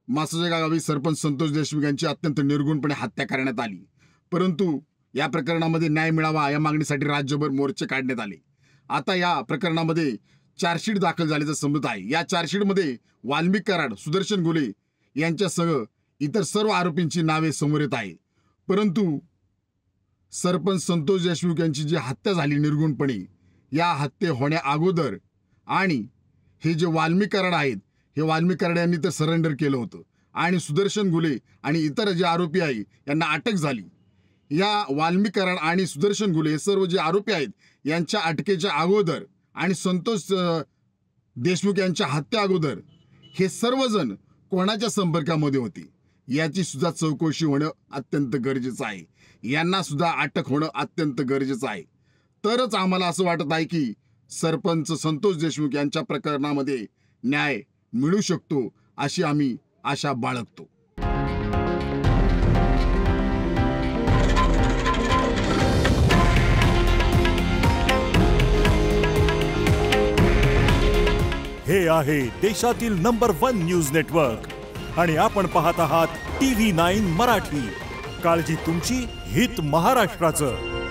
मासोजा गावी सरपंच संतोष देशमुख यांची अत्यंत निर्गुणपणे हत्या करण्यात आली। परंतु या प्रकरणामध्ये न्याय मिळावा या मागणीसाठी राज्यभर मोर्चे काढण्यात आले। आता या प्रकरणामध्ये चार्जशीट दाखल झाल्याचं समजत आहे। या चार्जशीटमध्ये वाल्मिक कराड, सुदर्शन घुले यांच्यासह इतर सर्व आरोपींची नावे समोर येत आहे। परंतु सरपंच संतोष देशमुख यांची जी हत्या झाली निर्गुणपणे, या हत्ये होण्या अगोदर आणि हे जे वाल्मिक कराड आहेत, हे वाल्मिक कराड यांनी तर सरेंडर केलं होतं आणि सुदर्शन घुले आणि इतर जे आरोपी आहेत यांना अटक झाली। या वाल्मिक कराड आणि सुदर्शन घुले हे सर्व जे आरोपी आहेत यांच्या अटकेच्या अगोदर आणि संतोष देशमुख यांच्या हत्या अगोदर हे सर्वजण कोणाच्या संपर्कामध्ये होते याची सुद्धा चौकशी होणं अत्यंत गरजेचं आहे। यांना सुद्धा अटक होणं अत्यंत गरजेचं आहे। तरच आम्हाला असं वाटत आहे की सरपंच संतोष देशमुख यांच्या प्रकरणामध्ये न्याय मिळू शकतो, अशी आम्ही आशा बाळगतो। हे आहे देशातील नंबर 1 न्यूज नेटवर्क आणि आपण पाहत आहात TV9 मराठी। काळजी तुमची, हित महाराष्ट्राचं।